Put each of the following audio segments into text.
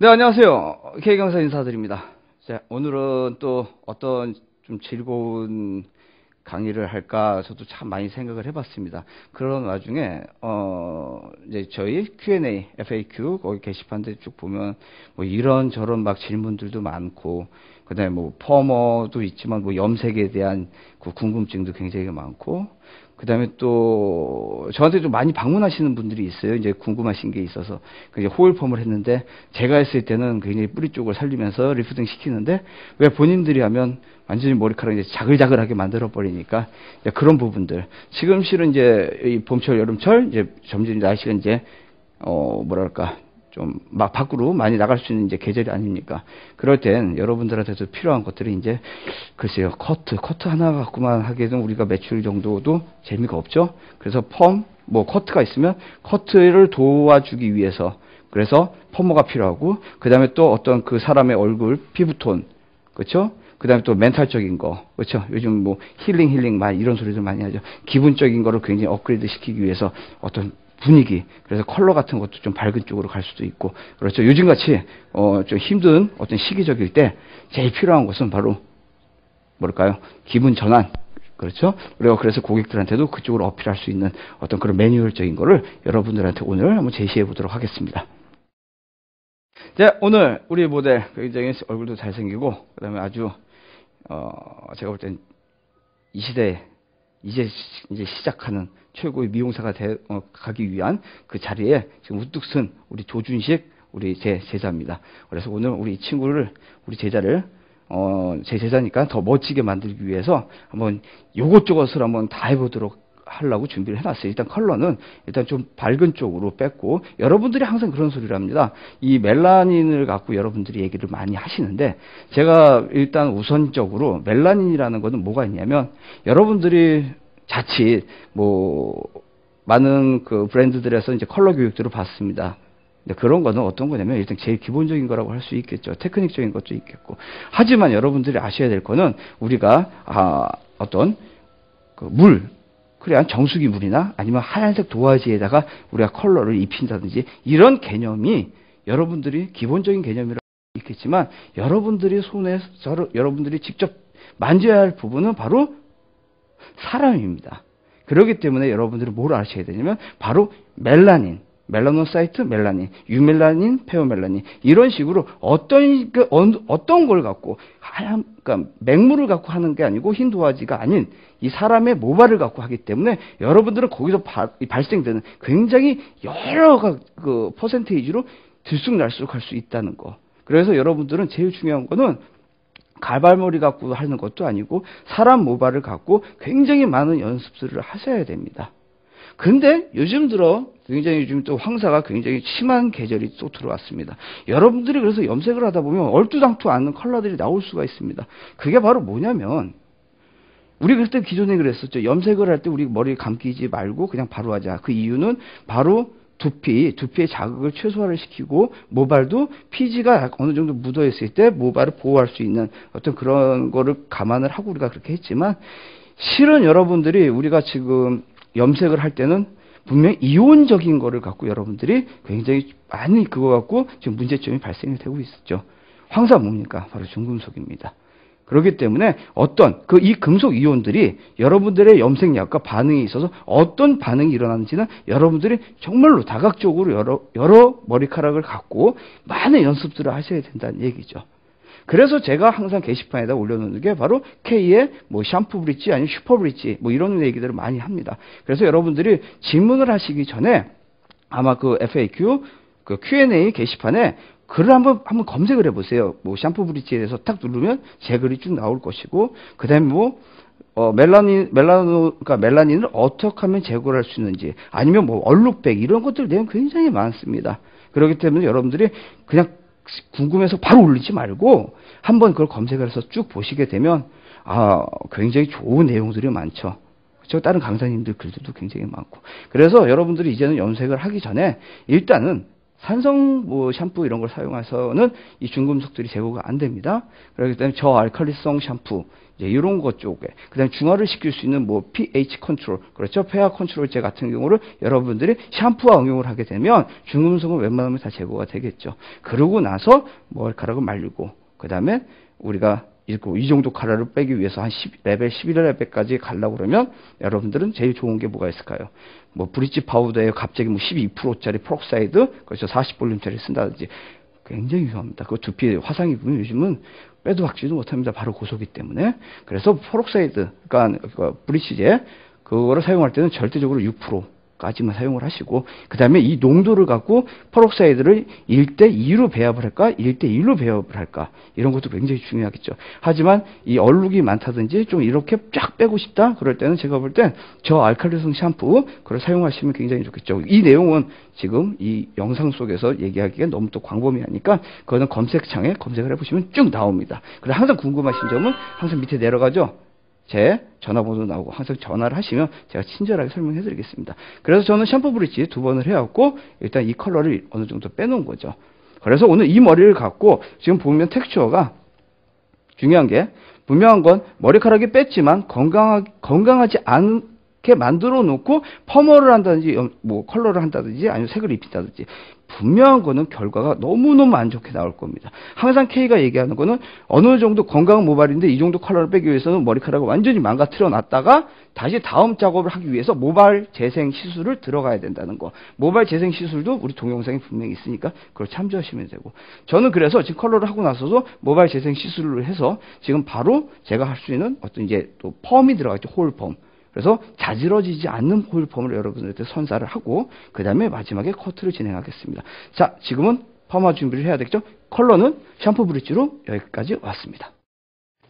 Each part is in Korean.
네, 안녕하세요. K강사 인사드립니다. 자, 오늘은 또 어떤 좀 즐거운 강의를 할까 저도 참 많이 생각을 해봤습니다. 그런 와중에 이제 저희 Q&A, FAQ 거기 게시판들 쭉 보면 뭐 이런저런 막 질문들도 많고, 그다음에 뭐 퍼머도 있지만 뭐 염색에 대한 그 궁금증도 굉장히 많고, 그다음에 또 저한테 좀 많이 방문하시는 분들이 있어요. 이제 궁금하신 게 있어서 이제 호일 펌을 했는데, 제가 했을 때는 굉장히 뿌리 쪽을 살리면서 리프팅 시키는데 왜 본인들이 하면 완전히 머리카락이 이제 자글자글하게 만들어 버리니까, 그런 부분들. 지금 실은 이제 이 봄철 여름철 이제 점점 날씨가 이제 뭐랄까 좀 막 밖으로 많이 나갈 수 있는 이제 계절이 아닙니까? 그럴 땐 여러분들한테도 필요한 것들이 이제, 글쎄요, 커트 하나 갖고만 하기에는 우리가 매출 정도도 재미가 없죠. 그래서 뭐 커트가 있으면 커트를 도와주기 위해서, 그래서 펌머가 필요하고, 그 다음에 또 어떤 그 사람의 얼굴 피부톤, 그렇죠? 그 다음에 또 멘탈적인 거, 그렇죠? 요즘 뭐 힐링 막 이런 소리들 많이 하죠. 기분적인 거를 굉장히 업그레이드 시키기 위해서 어떤 분위기, 그래서 컬러 같은 것도 좀 밝은 쪽으로 갈 수도 있고, 그렇죠. 요즘같이 좀 힘든 어떤 시기적일 때 제일 필요한 것은 바로 뭘까요? 기분 전환. 그렇죠? 우리가 그래서 고객들한테도 그쪽으로 어필할 수 있는 어떤 그런 매뉴얼적인 거를 여러분들한테 오늘 한번 제시해 보도록 하겠습니다. 자, 오늘 우리 모델 굉장히 얼굴도 잘생기고, 그다음에 아주 제가 볼 땐 이 시대에 이제 시작하는 최고의 미용사가 가기 위한 그 자리에 지금 우뚝 선 우리 조준식, 우리 제 제자입니다. 그래서 오늘 우리 친구를, 우리 제자를 제 제자니까 더 멋지게 만들기 위해서 한번 요것저것을 한번 다 해보도록 하려고 준비를 해놨어요. 일단 컬러는 일단 좀 밝은 쪽으로 뺐고, 여러분들이 항상 그런 소리를 합니다. 이 멜라닌을 갖고 여러분들이 얘기를 많이 하시는데, 제가 일단 우선적으로 멜라닌이라는 것은 뭐가 있냐면, 여러분들이 자칫 뭐 많은 그 브랜드들에서 이제 컬러 교육들을 받습니다. 근데 그런 거는 어떤 거냐면, 일단 제일 기본적인 거라고 할 수 있겠죠. 테크닉적인 것도 있겠고. 하지만 여러분들이 아셔야 될 거는, 우리가 어떤 그 그래, 정수기 물이나 아니면 하얀색 도화지에다가 우리가 컬러를 입힌다든지, 이런 개념이 여러분들이 기본적인 개념이라고 있겠지만, 여러분들이 여러분들이 직접 만져야 할 부분은 바로 사람입니다. 그렇기 때문에 여러분들이 뭘 아셔야 되냐면, 바로 멜라노사이트 멜라닌, 유멜라닌, 페어멜라닌, 이런 식으로 어떤 걸 갖고 그러니까 맹물을 갖고 하는 게 아니고 흰 도화지가 아닌 이 사람의 모발을 갖고 하기 때문에, 여러분들은 거기서 발생되는 굉장히 여러 그 퍼센테이지로 들쑥날쑥 할 수 있다는 거. 그래서 여러분들은 제일 중요한 거는 가발머리 갖고 하는 것도 아니고, 사람 모발을 갖고 굉장히 많은 연습들을 하셔야 됩니다. 근데 요즘 들어 굉장히 요즘 또 황사가 굉장히 심한 계절이 또 들어왔습니다. 여러분들이 그래서 염색을 하다 보면 얼두당토 않는 컬러들이 나올 수가 있습니다. 그게 바로 뭐냐면, 우리 그때 기존에 그랬었죠. 염색을 할 때 우리 머리 감기지 말고 그냥 바로 하자. 그 이유는 바로 두피의 자극을 최소화를 시키고, 모발도 피지가 어느 정도 묻어 있을 때 모발을 보호할 수 있는 어떤 그런 거를 감안을 하고 우리가 그렇게 했지만, 실은 여러분들이 우리가 지금 염색을 할 때는 분명히 이온적인 거를 갖고 여러분들이 굉장히 많이 그거 갖고 지금 문제점이 발생이 되고 있었죠. 황사 뭡니까? 바로 중금속입니다. 그렇기 때문에 이 금속 이온들이 여러분들의 염색약과 반응에 있어서 어떤 반응이 일어나는지는 여러분들이 정말로 다각적으로 여러 머리카락을 갖고 많은 연습들을 하셔야 된다는 얘기죠. 그래서 제가 항상 게시판에다 올려놓는 게 바로 K의 뭐 샴푸 브릿지 아니면 슈퍼 브릿지 뭐 이런 얘기들을 많이 합니다. 그래서 여러분들이 질문을 하시기 전에 아마 그 FAQ, 그 Q&A 게시판에 글을 한번 검색을 해보세요. 뭐 샴푸 브릿지에 대해서 탁 누르면 제 글이 쭉 나올 것이고, 그 다음에 뭐 그러니까 멜라닌을 어떻게 하면 제거를 할 수 있는지, 아니면 뭐 얼룩백, 이런 것들 내용 굉장히 많습니다. 그렇기 때문에 여러분들이 그냥 궁금해서 바로 올리지 말고 한번 그걸 검색을 해서 쭉 보시게 되면, 굉장히 좋은 내용들이 많죠. 그렇죠? 다른 강사님들 글들도 굉장히 많고. 그래서 여러분들이 이제는 염색을 하기 전에 일단은 산성 뭐 샴푸 이런 걸 사용해서는 이 중금속들이 제거가 안 됩니다. 그렇기 때문에 저알칼리성 샴푸 이제 이런 것 쪽에 그다음에 중화를 시킬 수 있는 뭐 pH 컨트롤 그렇죠 폐하 컨트롤제 같은 경우를 여러분들이 샴푸와 응용을 하게 되면 중금속은 웬만하면 다 제거가 되겠죠. 그러고 나서 머리카락을 말리고 그다음에 우리가 이 정도 카라를 빼기 위해서 한 레벨 11레벨까지 가려고 그러면 여러분들은 제일 좋은 게 뭐가 있을까요? 뭐 브릿지 파우더에 갑자기 뭐 12%짜리 프록사이드 그렇죠 40볼륨짜리 쓴다든지 굉장히 위험합니다. 그 두피 화상 입으면 요즘은 빼도 박지도 못합니다. 바로 고소기 때문에. 그래서 프록사이드 그러니까 브릿지제 그거를 사용할 때는 절대적으로 6%까지만 사용을 하시고 그 다음에 이 농도를 갖고 페록사이드를 1대2로 배합을 할까 1대1로 배합을 할까 이런 것도 굉장히 중요하겠죠. 하지만 이 얼룩이 많다든지 좀 이렇게 쫙 빼고 싶다 그럴 때는 제가 볼 땐 저 알칼리성 샴푸 그걸 사용하시면 굉장히 좋겠죠. 이 내용은 지금 이 영상 속에서 얘기하기가 너무 또 광범위하니까 그거는 검색창에 검색을 해보시면 쭉 나옵니다. 그래서 항상 궁금하신 점은 항상 밑에 내려가죠. 제 전화번호 나오고 항상 전화를 하시면 제가 친절하게 설명해 드리겠습니다. 그래서 저는 샴푸 브릿지 2번을 해왔고 일단 이 컬러를 어느 정도 빼놓은 거죠. 그래서 오늘 이 머리를 갖고 지금 보면 텍스처가 중요한 게 분명한 건 머리카락이 뺐지만 건강하지 않게 만들어 놓고 펌어를 한다든지 뭐 컬러를 한다든지 아니면 색을 입힌다든지 분명한 거는 결과가 너무너무 안 좋게 나올 겁니다. 항상 K가 얘기하는 거는 어느 정도 건강한 모발인데 이 정도 컬러를 빼기 위해서는 머리카락을 완전히 망가뜨려 놨다가 다시 다음 작업을 하기 위해서 모발 재생 시술을 들어가야 된다는 거. 모발 재생 시술도 우리 동영상에 분명히 있으니까 그걸 참조하시면 되고. 저는 그래서 지금 컬러를 하고 나서도 모발 재생 시술을 해서 지금 바로 제가 할 수 있는 어떤 이제 또 펌이 들어가죠. 홀펌. 그래서 자지러지지 않는 홀펌을 여러분들한테 선사를 하고 그 다음에 마지막에 커트를 진행하겠습니다. 자, 지금은 펌화 준비를 해야 되겠죠? 컬러는 샴푸 브릿지로 여기까지 왔습니다.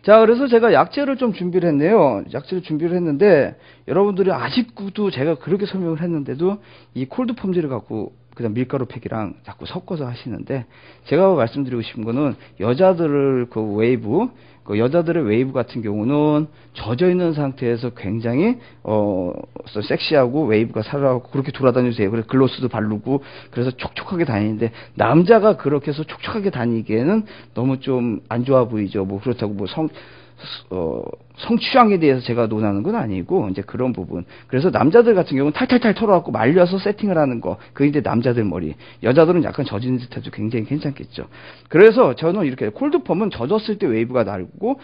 자, 그래서 제가 약재를 좀 준비를 했네요. 약재를 준비를 했는데 여러분들이 아직도 제가 그렇게 설명을 했는데도 이 콜드 펌지를 갖고 그다음 밀가루 팩이랑 자꾸 섞어서 하시는데 제가 말씀드리고 싶은 거는 여자들의 웨이브 같은 경우는 젖어 있는 상태에서 굉장히 섹시하고 웨이브가 살아가고 그렇게 돌아다니세요. 그래서 글로스도 바르고 그래서 촉촉하게 다니는데 남자가 그렇게 해서 촉촉하게 다니기에는 너무 좀 안 좋아 보이죠. 뭐 그렇다고 뭐 성취향에 대해서 제가 논하는 건 아니고 이제 그런 부분. 그래서 남자들 같은 경우는 탈탈탈 털어갖고 말려서 세팅을 하는 거. 그게 이제 남자들 머리. 여자들은 약간 젖은 듯해도 굉장히 괜찮겠죠. 그래서 저는 이렇게 콜드펌은 젖었을 때 웨이브가 날고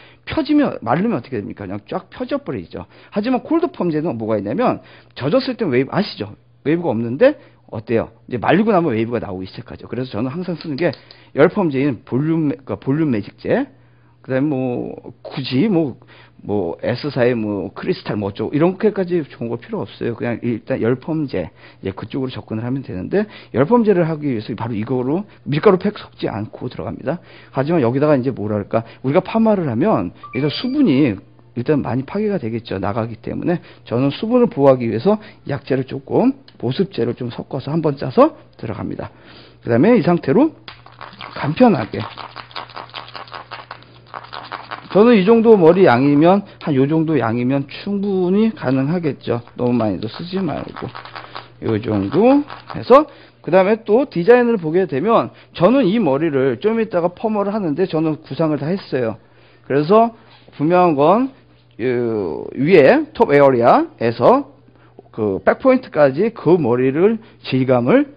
마르면 어떻게 됩니까? 그냥 쫙 펴져 버리죠. 하지만 콜드펌제는 뭐가 있냐면 젖었을 때 웨이브 아시죠? 웨이브가 없는데 어때요? 이제 말리고 나면 웨이브가 나오기 시작하죠. 그래서 저는 항상 쓰는 게 열펌제인 볼륨 매직제. 그다음에 굳이 S사의 크리스탈 어쩌고 이렇게까지 좋은 거 필요 없어요. 그냥 일단 열펌제 이제 그쪽으로 접근을 하면 되는데 열펌제를 하기 위해서 바로 이거로 밀가루 팩 섞지 않고 들어갑니다. 하지만 여기다가 이제 뭐랄까 우리가 파마를 하면 일단 수분이 일단 많이 파괴가 되겠죠. 나가기 때문에 저는 수분을 보호하기 위해서 약재를 조금 보습제를 좀 섞어서 한번 짜서 들어갑니다. 그 다음에 이 상태로 간편하게 저는 이 정도 머리 양이면 한 요 정도 양이면 충분히 가능하겠죠. 너무 많이도 쓰지 말고 요 정도 해서 그 다음에 또 디자인을 보게 되면 저는 이 머리를 좀 이따가 펌을 하는데 저는 구상을 다 했어요. 그래서 분명한 건 위에 톱 에어리아에서 그 백포인트까지 그 머리를 질감을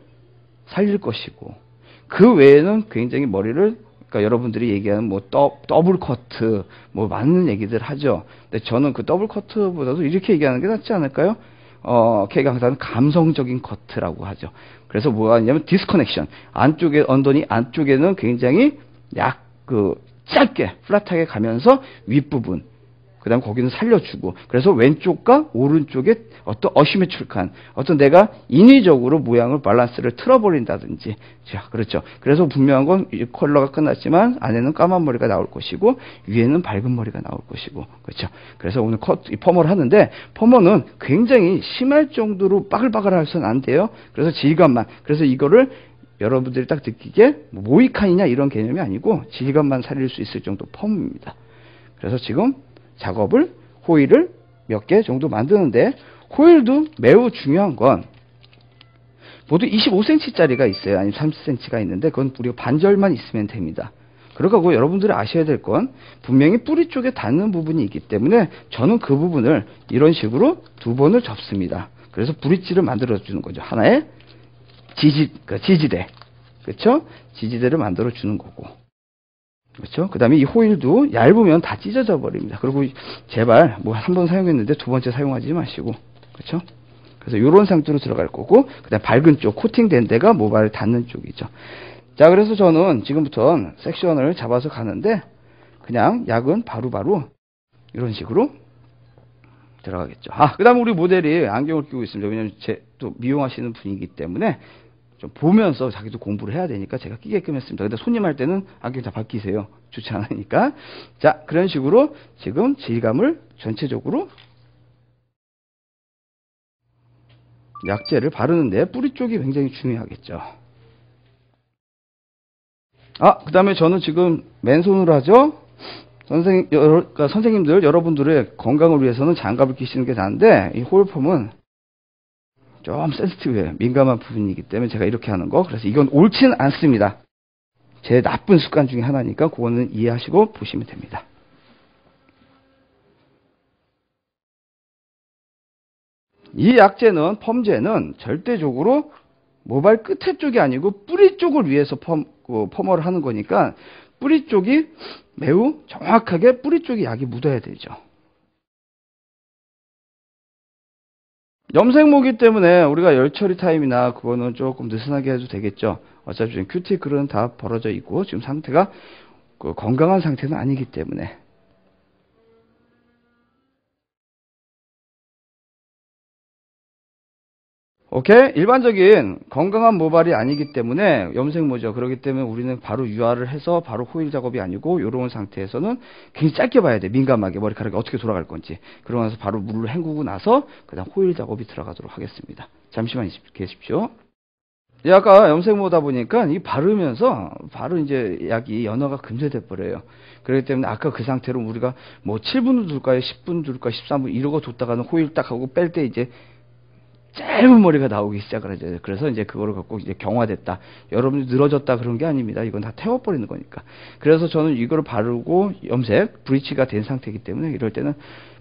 살릴 것이고 그 외에는 굉장히 머리를 그러니까 여러분들이 얘기하는 더블 커트 많은 얘기들 하죠. 근데 저는 그 더블 커트보다도 이렇게 얘기하는 게 낫지 않을까요? K가 항상 감성적인 커트라고 하죠. 그래서 뭐가 있냐면 디스커넥션 언더니 안쪽에는 굉장히 짧게 플랫하게 가면서 윗부분 그 다음 거기는 살려주고 그래서 왼쪽과 오른쪽에 어떤 어시메트릭한 어떤 내가 인위적으로 모양을 밸런스를 틀어버린다든지 자 그렇죠. 그래서 분명한 건 이 컬러가 끝났지만 안에는 까만 머리가 나올 것이고 위에는 밝은 머리가 나올 것이고 그렇죠. 그래서 오늘 펌어를 하는데 펌어는 굉장히 심할 정도로 바글바글 해서는 안 돼요. 그래서 질감만 그래서 이거를 여러분들이 딱 느끼게 모이칸이냐 이런 개념이 아니고 질감만 살릴 수 있을 정도 펌입니다. 그래서 지금 작업을 호일을 몇 개 정도 만드는데 호일도 매우 중요한 건 모두 25cm짜리가 있어요. 아니면 30cm가 있는데 그건 우리가 반절만 있으면 됩니다. 그러고 여러분들이 아셔야 될 건 분명히 뿌리 쪽에 닿는 부분이 있기 때문에 저는 그 부분을 이런 식으로 두 번을 접습니다. 그래서 브릿지를 만들어 주는 거죠. 하나의 지지대. 그렇죠? 지지대를 만들어 주는 거고. 그렇죠? 그 다음에 이 호일도 얇으면 다 찢어져 버립니다. 그리고 제발 뭐 한 번 사용했는데 두 번째 사용하지 마시고. 그렇죠? 그래서 이런 상태로 들어갈 거고, 그 다음 밝은 쪽, 코팅된 데가 모발에 닿는 쪽이죠. 자, 그래서 저는 지금부터 섹션을 잡아서 가는데, 그냥 약은 바로바로 이런 식으로 들어가겠죠. 그 다음에 우리 모델이 안경을 끼고 있습니다. 왜냐면 또 미용하시는 분이기 때문에 좀 보면서 자기도 공부를 해야 되니까 제가 끼게끔 했습니다. 근데 손님 할 때는 안경 다 벗기세요. 좋지 않으니까. 자, 그런 식으로 지금 질감을 전체적으로 약재를 바르는데 뿌리 쪽이 굉장히 중요하겠죠. 그 다음에 저는 지금 맨손으로 하죠. 선생님들, 여러분들의 건강을 위해서는 장갑을 끼시는 게 나은데, 이 호일펌은 좀 센시티브해요. 민감한 부분이기 때문에 제가 이렇게 하는 거. 그래서 이건 옳지는 않습니다. 제 나쁜 습관 중에 하나니까 그거는 이해하시고 보시면 됩니다. 이 약재는, 펌제는 절대적으로 모발 끝에 쪽이 아니고 뿌리 쪽을 위해서 펌어를 하는 거니까 뿌리 쪽이 매우 정확하게 뿌리 쪽에 약이 묻어야 되죠. 염색모기 때문에 우리가 열 처리 타임이나 그거는 조금 느슨하게 해도 되겠죠. 어차피 지금 큐티클은 다 벌어져 있고 지금 상태가 건강한 상태는 아니기 때문에. 오케이? 일반적인 건강한 모발이 아니기 때문에 염색모죠. 그렇기 때문에 우리는 바로 유화를 해서 바로 호일 작업이 아니고 이런 상태에서는 굉장히 짧게 봐야 돼. 민감하게 머리카락이 어떻게 돌아갈 건지. 그러고 나서 바로 물을 헹구고 나서 그다음 호일 작업이 들어가도록 하겠습니다. 잠시만 계십시오. 아까 염색모다 보니까 이 바르면서 바로 이제 약이 연화가 금세돼 버려요. 그렇기 때문에 아까 그 상태로 우리가 뭐 7분 둘까요? 10분 둘까? 13분 이러고 뒀다가는 호일 딱 하고 뺄 때 이제 짧은 머리가 나오기 시작을 하죠. 그래서 이제 그거를 갖고 이제 경화됐다. 여러분이 늘어졌다 그런 게 아닙니다. 이건 다 태워버리는 거니까. 그래서 저는 이거를 바르고 염색, 브리치가 된 상태이기 때문에 이럴 때는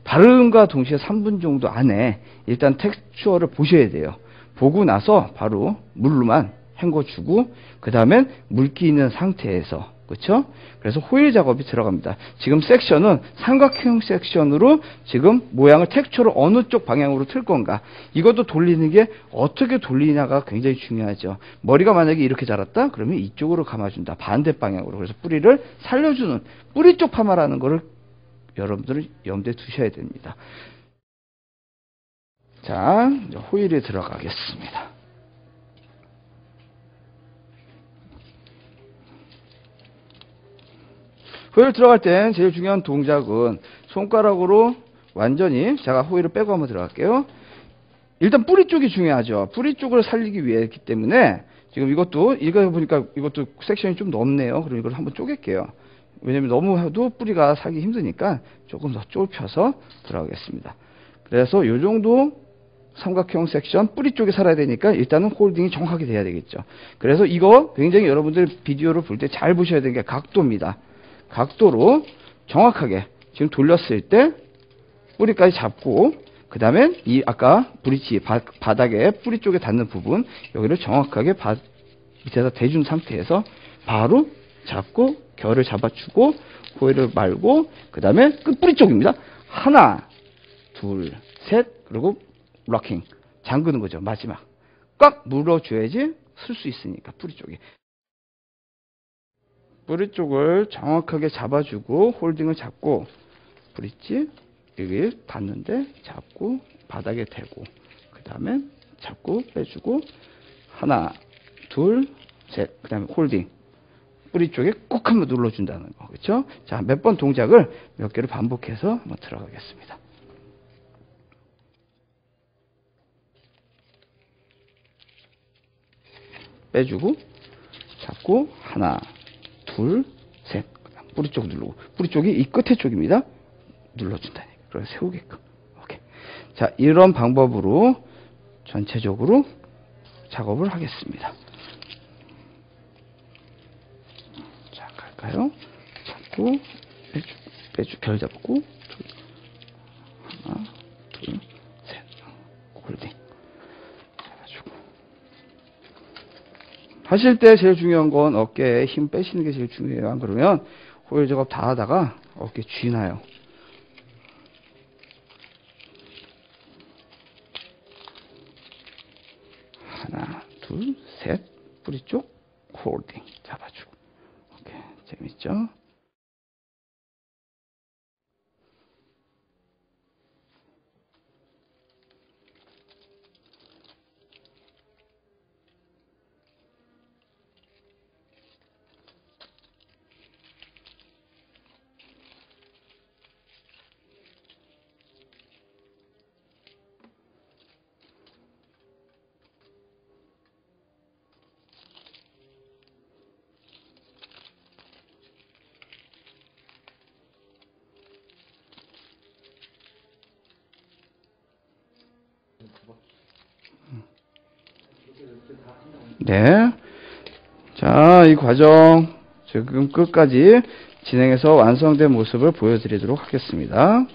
바름과 동시에 3분 정도 안에 일단 텍스처를 보셔야 돼요. 보고 나서 바로 물로만 헹궈주고 그 다음엔 물기 있는 상태에서 그렇죠? 그래서 호일 작업이 들어갑니다. 지금 섹션은 삼각형 섹션으로 지금 모양을 텍스처를 어느 쪽 방향으로 틀 건가 이것도 돌리는 게 어떻게 돌리냐가 굉장히 중요하죠. 머리가 만약에 이렇게 자랐다? 그러면 이쪽으로 감아준다. 반대 방향으로. 그래서 뿌리를 살려주는 뿌리 쪽 파마라는 거를 여러분들은 염두에 두셔야 됩니다. 자, 이제 호일에 들어가겠습니다. 호일 들어갈 땐 제일 중요한 동작은 손가락으로 완전히 제가 호일을 빼고 한번 들어갈게요. 일단 뿌리 쪽이 중요하죠. 뿌리 쪽을 살리기 위해기 때문에 지금 이것도 이거 보니까 이것도 섹션이 좀 넓네요. 그럼 이걸 한번 쪼갤게요. 왜냐면 너무 해도 뿌리가 살기 힘드니까 조금 더 좁혀서 들어가겠습니다. 그래서 이 정도 삼각형 섹션 뿌리 쪽에 살아야 되니까 일단은 홀딩이 정확하게 돼야 되겠죠. 그래서 이거 굉장히 여러분들 비디오를 볼 때 잘 보셔야 되는 게 각도입니다. 각도로 정확하게 지금 돌렸을 때 뿌리까지 잡고 그 다음에 이 아까 브릿지 바닥에 뿌리 쪽에 닿는 부분 여기를 정확하게 밑에다 대준 상태에서 바로 잡고 결을 잡아주고 호일을 말고 그 다음에 끝뿌리 쪽입니다. 하나 둘 셋 그리고 락킹 잠그는 거죠. 마지막 꽉 물어줘야지 쓸 수 있으니까 뿌리 쪽에 뿌리 쪽을 정확하게 잡아주고 홀딩을 잡고 브릿지 여기 닿는데 잡고 바닥에 대고 그 다음에 잡고 빼주고 하나 둘 셋 그 다음에 홀딩 뿌리 쪽에 꾹 한번 눌러준다는 거 그렇죠? 자, 몇 번 동작을 몇 개를 반복해서 한번 들어가겠습니다. 빼주고 잡고 하나 둘, 셋. 뿌리 쪽 누르고. 뿌리 쪽이 이 끝에 쪽입니다. 눌러준다니까. 그래서 세우게끔. 오케이. 자, 이런 방법으로 전체적으로 작업을 하겠습니다. 자, 갈까요? 잡고, 빼주, 결 잡고, 하나, 둘, 셋, 홀딩. 해가지고. 하실 때 제일 중요한 건 어깨에 힘 빼시는 게 제일 중요해요. 안 그러면 호일 작업 다 하다가 어깨 쥐나요. 하나, 둘, 셋, 뿌리 쪽, 홀딩 잡아주고. 오케이, 재밌죠? 네. 자, 이 과정 지금 끝까지 진행해서 완성된 모습을 보여드리도록 하겠습니다.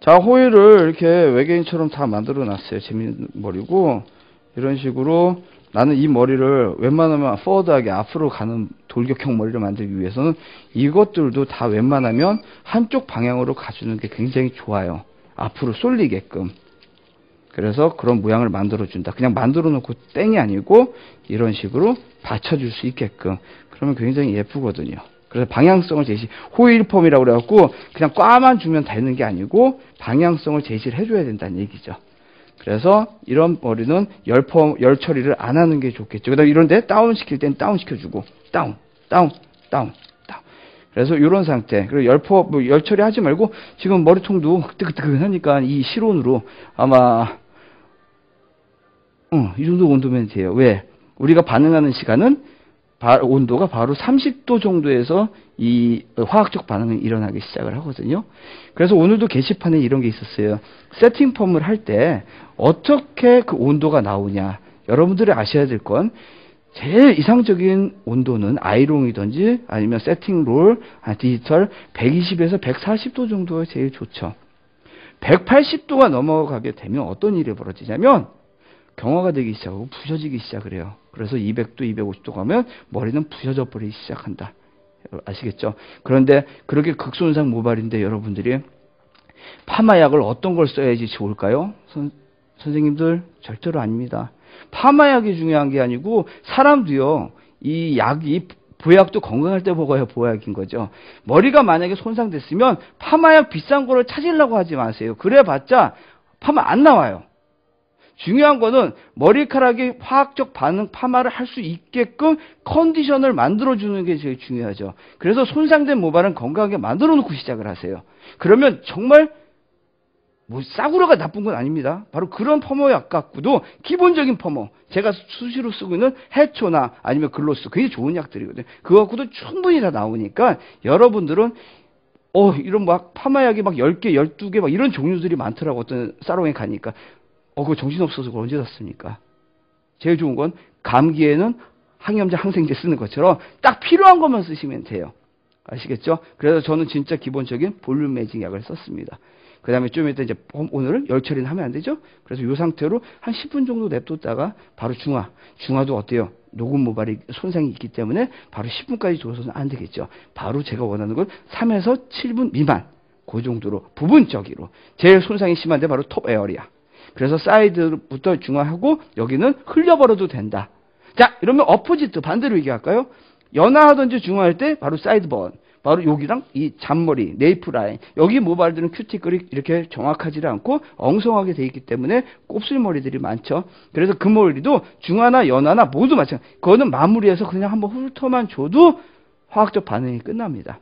자, 호일을 이렇게 외계인처럼 다 만들어 놨어요. 재밌는 머리고, 이런 식으로 나는 이 머리를 웬만하면 포워드하게 앞으로 가는 돌격형 머리를 만들기 위해서는 이것들도 다 웬만하면 한쪽 방향으로 가주는 게 굉장히 좋아요. 앞으로 쏠리게끔. 그래서 그런 모양을 만들어준다. 그냥 만들어 놓고 땡이 아니고 이런 식으로 받쳐줄 수 있게끔. 그러면 굉장히 예쁘거든요. 그래서 방향성을 제시, 호일펌이라고 그래갖고 그냥 꽈만 주면 되는 게 아니고 방향성을 제시를 해줘야 된다는 얘기죠. 그래서 이런 머리는 열 처리를 안 하는 게 좋겠죠. 그 다음에 이런데 다운 시킬 땐 다운 시켜주고, 다운. 그래서 이런 상태. 그리고 열 처리하지 말고 지금 머리통도 뜨끈뜨끈하니까 이 실온으로 아마 이 정도 온도면 돼요. 왜? 우리가 반응하는 시간은 온도가 바로 30도 정도에서 이 화학적 반응이 일어나기 시작을 하거든요. 그래서 오늘도 게시판에 이런 게 있었어요. 세팅 펌을 할 때 어떻게 그 온도가 나오냐. 여러분들이 아셔야 될 건 제일 이상적인 온도는 아이롱이든지 아니면 세팅 롤, 디지털 120에서 140도 정도가 제일 좋죠. 180도가 넘어가게 되면 어떤 일이 벌어지냐면 경화가 되기 시작하고 부서지기 시작을 해요. 그래서 200도, 250도 가면 머리는 부서져 버리기 시작한다. 아시겠죠? 그런데 그렇게 극손상 모발인데 여러분들이 파마약을 어떤 걸 써야지 좋을까요? 선생님들 절대로 아닙니다. 파마약이 중요한 게 아니고 사람도요. 이 약이 보약도 건강할 때 먹어야 보약인 거죠. 머리가 만약에 손상됐으면 파마약 비싼 거를 찾으려고 하지 마세요. 그래봤자 파마 안 나와요. 중요한 거는 머리카락이 화학적 반응 파마를 할 수 있게끔 컨디션을 만들어주는 게 제일 중요하죠. 그래서 손상된 모발은 건강하게 만들어 놓고 시작을 하세요. 그러면 정말 뭐 싸구려가 나쁜 건 아닙니다. 바로 그런 펌어약 갖고도 기본적인 펌어, 제가 수시로 쓰고 있는 해초나 아니면 글로스, 굉장히 좋은 약들이거든요. 그거 갖고도 충분히 다 나오니까 여러분들은 이런 막 파마약이 막 10개, 12개 막 이런 종류들이 많더라고. 어떤 사롱에 가니까. 그거 정신없어서 그걸 언제 샀습니까? 제일 좋은 건 감기에는 항염제, 항생제 쓰는 것처럼 딱 필요한 것만 쓰시면 돼요. 아시겠죠? 그래서 저는 진짜 기본적인 볼륨 매직 약을 썼습니다. 그 다음에 좀 이따 이제 오늘은 열 처리는 하면 안 되죠? 그래서 이 상태로 한 10분 정도 냅뒀다가 바로 중화도 어때요? 녹음 모발이 손상이 있기 때문에 바로 10분까지 줘서는 안 되겠죠. 바로 제가 원하는 건 3에서 7분 미만. 그 정도로 부분적으로. 제일 손상이 심한데 바로 톱 에어리아. 그래서 사이드부터 중화하고 여기는 흘려버려도 된다. 자, 이러면 어포지트 반대로 얘기할까요? 연화하든지 중화할 때 바로 사이드 번. 바로 여기랑 이 잔머리, 네이프 라인. 여기 모발들은 큐티클이 이렇게 정확하지 않고 엉성하게 돼 있기 때문에 곱슬머리들이 많죠. 그래서 그 머리도 중화나 연화나 모두 마찬가지. 그거는 마무리해서 그냥 한번 훑어만 줘도 화학적 반응이 끝납니다.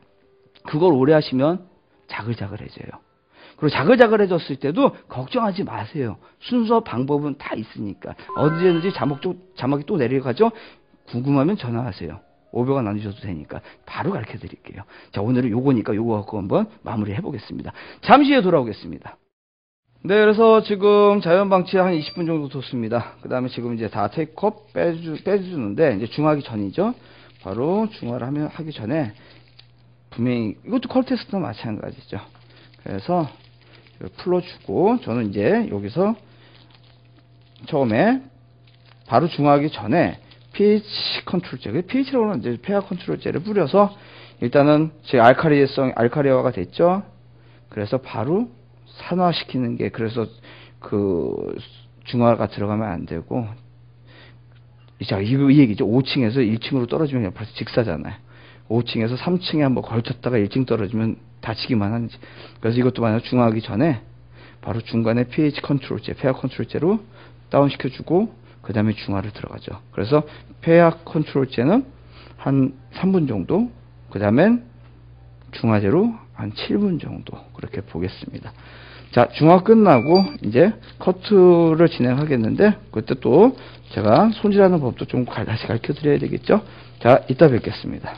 그걸 오래 하시면 자글자글해져요. 그리고 자글자글해졌을 때도 걱정하지 마세요. 순서 방법은 다 있으니까. 언제든지 자막이 또 내려가죠. 궁금하면 전화하세요. 500원 안 주셔도 되니까 바로 가르쳐 드릴게요. 자, 오늘은 요거니까 요거 갖고 한번 마무리 해보겠습니다. 잠시 후에 돌아오겠습니다. 네, 그래서 지금 자연 방치 한 20분 정도 뒀습니다. 그 다음에 지금 이제 다 테이크업 빼주는데, 이제 중화하기 전이죠. 바로 중화를 하기 전에, 분명히, 이것도 컬 테스트도 마찬가지죠. 그래서, 풀어주고, 저는 이제 여기서 처음에, 바로 중화하기 전에, pH 컨트롤제, pH라고는 이제 폐화 컨트롤제를 뿌려서, 일단은 제 알카리화가 됐죠. 그래서 바로 산화시키는 게, 그래서 그 중화가 들어가면 안 되고, 자, 이 얘기죠. 5층에서 1층으로 떨어지면 그냥 벌써 직사잖아요. 5층에서 3층에 한번 걸쳤다가 1층 떨어지면 다치기만 하는지. 그래서 이것도 만약 중화하기 전에 바로 중간에 pH 컨트롤제, 폐화 컨트롤제로 다운시켜주고 그 다음에 중화를 들어가죠. 그래서 폐화 컨트롤제는 한 3분 정도, 그 다음엔 중화제로 한 7분 정도 그렇게 보겠습니다. 자, 중화 끝나고 이제 커트를 진행하겠는데, 그때 또 제가 손질하는 법도 좀 다시 가르쳐 드려야 되겠죠. 자, 이따 뵙겠습니다.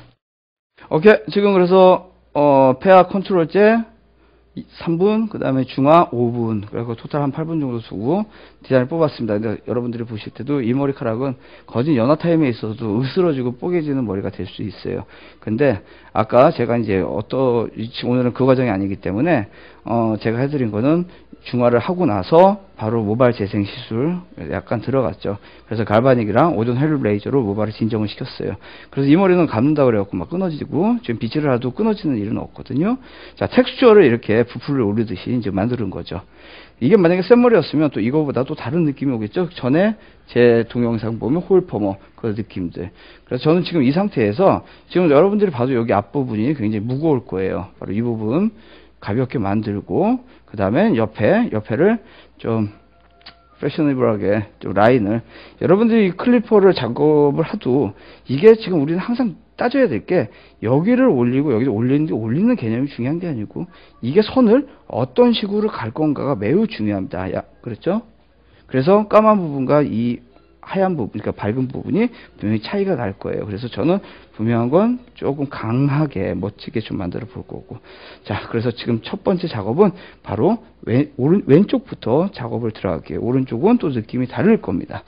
오케이, 지금 그래서 폐화 컨트롤제 3분, 그 다음에 중화 5분, 그리고 토탈 한 8분 정도 두고 디자인을 뽑았습니다. 근데 여러분들이 보실 때도 이 머리카락은 거진 연화 타임에 있어서도 으스러지고 뽀개지는 머리가 될 수 있어요. 근데 아까 제가 이제 오늘은 그 과정이 아니기 때문에 제가 해드린 거는 중화를 하고 나서 바로 모발 재생 시술 약간 들어갔죠. 그래서 갈바닉이랑 오존 헬륨 레이저로 모발을 진정을 시켰어요. 그래서 이 머리는 감는다 그래갖고 막 끊어지고 지금 빗질을 하도 끊어지는 일은 없거든요. 자, 텍스처를 이렇게 부풀을 오르듯이 이제 만드는 거죠. 이게 만약에 센 머리였으면 또 이거보다 또 다른 느낌이 오겠죠. 전에 제 동영상 보면 홀퍼머 그 느낌들. 그래서 저는 지금 이 상태에서 지금 여러분들이 봐도 여기 앞부분이 굉장히 무거울 거예요. 바로 이 부분 가볍게 만들고, 그 다음에 옆에를 좀 패셔너블하게 좀 라인을, 여러분들이 클리퍼를 작업을 하도 이게 지금 우리는 항상 따져야 될 게 여기를 올리고 여기를 올리는데, 올리는 개념이 중요한 게 아니고 이게 선을 어떤 식으로 갈 건가가 매우 중요합니다. 그렇죠? 그래서 까만 부분과 이 하얀 부분, 그러니까 밝은 부분이 분명히 차이가 날 거예요. 그래서 저는 분명한 건 조금 강하게 멋지게 좀 만들어 볼 거고. 자, 그래서 지금 첫 번째 작업은 바로 왼쪽부터 작업을 들어갈게요. 오른쪽은 또 느낌이 다를 겁니다.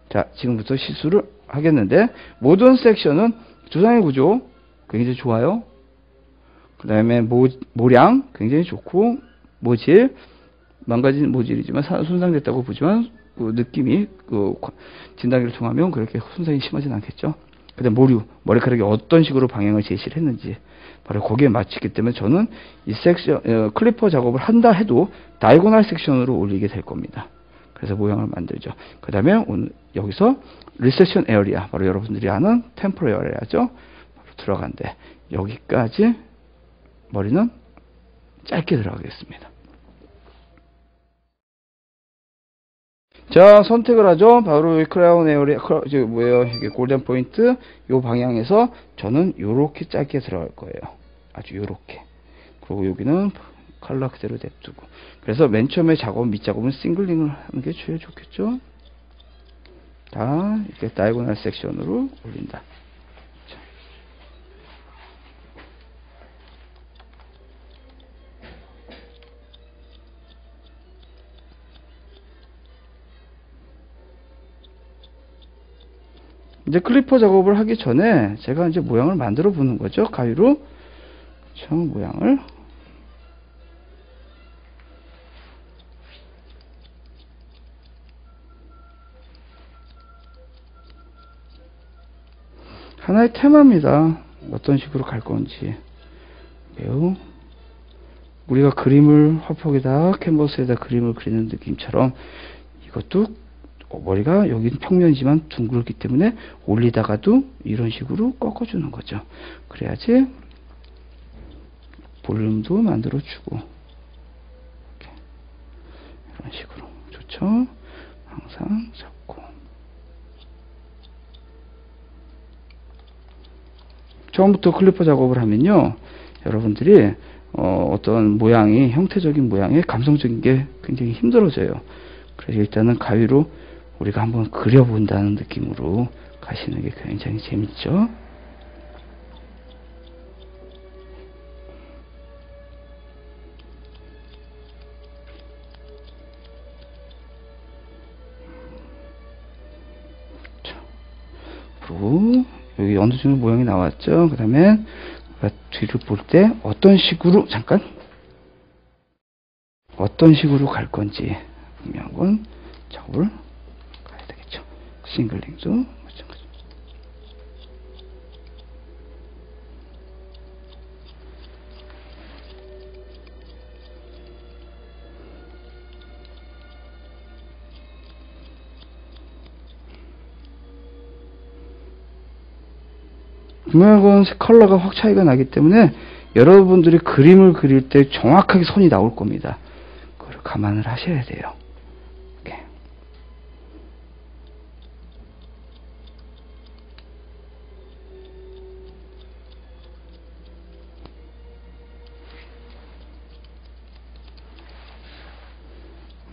자, 지금부터 시술을 하겠는데, 모든 섹션은 두상의 구조 굉장히 좋아요. 그 다음에 모량 굉장히 좋고, 모질 망가진 모질이지만 손상됐다고 보지만 그 느낌이 진단기를 통하면 그렇게 손상이 심하진 않겠죠. 그다음 머리카락이 어떤 식으로 방향을 제시를 했는지 바로 거기에 맞추기 때문에 저는 이 섹션 클리퍼 작업을 한다 해도 다이고널 섹션으로 올리게 될 겁니다. 그래서 모양을 만들죠. 그 다음에 여기서 리섹션 에어리아, 바로 여러분들이 아는 템포럴 에어리아죠. 바로 들어간대. 여기까지 머리는 짧게 들어가겠습니다. 자, 선택을 하죠. 바로 크라운 에어리아, 이게 골든 포인트, 요 방향에서 저는 요렇게 짧게 들어갈 거예요. 아주 요렇게. 그리고 여기는 컬러 그대로 냅두고. 그래서 맨 처음에 밑작업은 싱글링을 하는 게 제일 좋겠죠. 자, 이렇게 다이고널 섹션으로 올린다. 이제 클리퍼 작업을 하기 전에 제가 이제 모양을 만들어 보는 거죠. 가위로 모양을. 하나의 테마입니다. 어떤 식으로 갈 건지. 매우 우리가 그림을 화폭에다 캔버스에다 그림을 그리는 느낌처럼 이것도 머리가 여기는 평면이지만 둥글기 때문에 올리다가도 이런 식으로 꺾어주는 거죠. 그래야지 볼륨도 만들어주고, 이런 식으로 좋죠. 항상 잡고. 처음부터 클리퍼 작업을 하면요, 여러분들이 어떤 모양이, 형태적인 모양이 감성적인 게 굉장히 힘들어져요. 그래서 일단은 가위로 우리가 한번 그려본다는 느낌으로 가시는 게 굉장히 재밌죠. 식으로 여기 어느 정도 모양이 나왔죠. 그 다음에 뒤를 볼 때 어떤 식으로 잠깐 어떤 식으로 갈 건지 분명한 건 작업을 가야 되겠죠. 싱글링도 마찬가지. 분명한 건 컬러가 확 차이가 나기 때문에 여러분들이 그림을 그릴 때 정확하게 선이 나올 겁니다. 그걸 감안을 하셔야 돼요. 이렇게.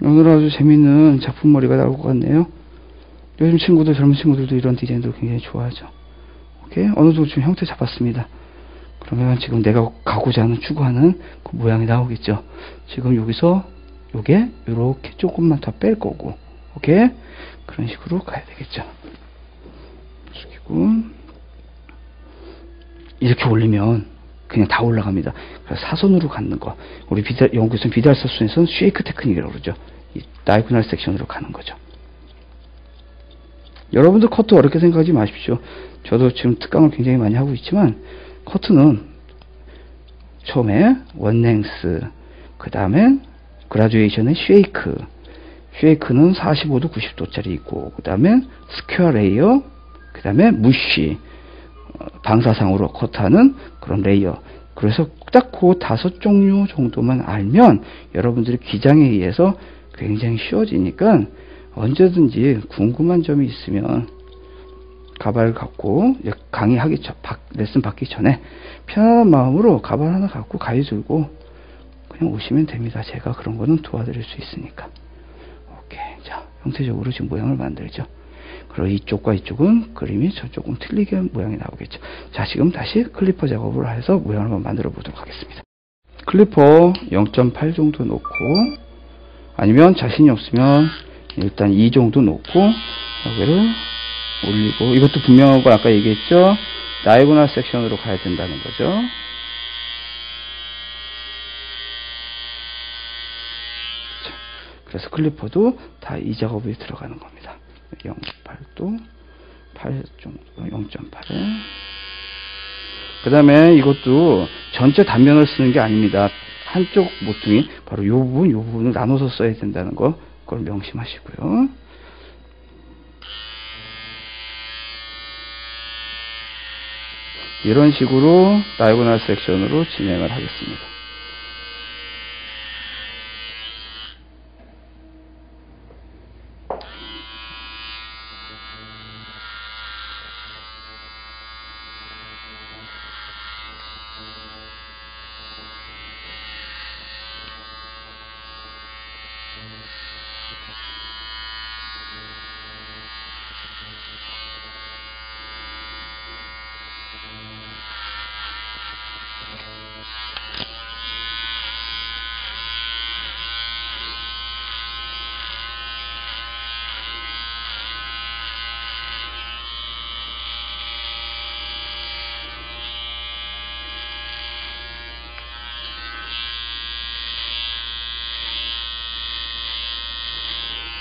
오늘 아주 재밌는 작품머리가 나올 것 같네요. 요즘 친구들, 젊은 친구들도 이런 디자인도 굉장히 좋아하죠. 오케이? 어느 정도 좀 형태 잡았습니다. 그러면 지금 내가 가고자 하는, 추구하는 그 모양이 나오겠죠. 지금 여기서 요게 요렇게 조금만 더 뺄 거고, 오케이? 그런 식으로 가야 되겠죠. 숙이고 이렇게 올리면 그냥 다 올라갑니다. 그래서 사선으로 갖는 거, 우리 연구선 비달사순에서는 쉐이크 테크닉이라고 그러죠. 이 다이고널 섹션으로 가는 거죠. 여러분들 커트 어렵게 생각하지 마십시오. 저도 지금 특강을 굉장히 많이 하고 있지만 커트는 처음에 원랭스, 그 다음에 그라듀에이션의 쉐이크는 45도 90도짜리 있고, 그 다음에 스퀘어 레이어, 그 다음에 무쉬, 방사상으로 커트하는 그런 레이어. 그래서 딱 그 5종류 정도만 알면 여러분들이 기장에 의해서 굉장히 쉬워지니까 언제든지 궁금한 점이 있으면 가발을 갖고 강의하기 전, 레슨 받기 전에 편안한 마음으로 가발 하나 갖고 가위 들고 그냥 오시면 됩니다. 제가 그런 거는 도와드릴 수 있으니까. 오케이. 자, 형태적으로 지금 모양을 만들죠. 그리고 이쪽과 이쪽은 그림이 조금 틀리게 모양이 나오겠죠. 자, 지금 다시 클리퍼 작업을 해서 모양을 한번 만들어 보도록 하겠습니다. 클리퍼 0.8 정도 놓고, 아니면 자신이 없으면 일단 2 정도 놓고 여기를 올리고, 이것도 분명한 거 아까 얘기했죠. 다이고널 섹션으로 가야 된다는 거죠. 자, 그래서 클리퍼도 다 이 작업에 들어가는 겁니다. 0.8도 8 정도, 0.8에 그 다음에 이것도 전체 단면을 쓰는 게 아닙니다. 한쪽 모퉁이, 바로 이 부분을 나눠서 써야 된다는 거, 그걸 명심하시고요. 이런 식으로 다이고널 섹션으로 진행을 하겠습니다.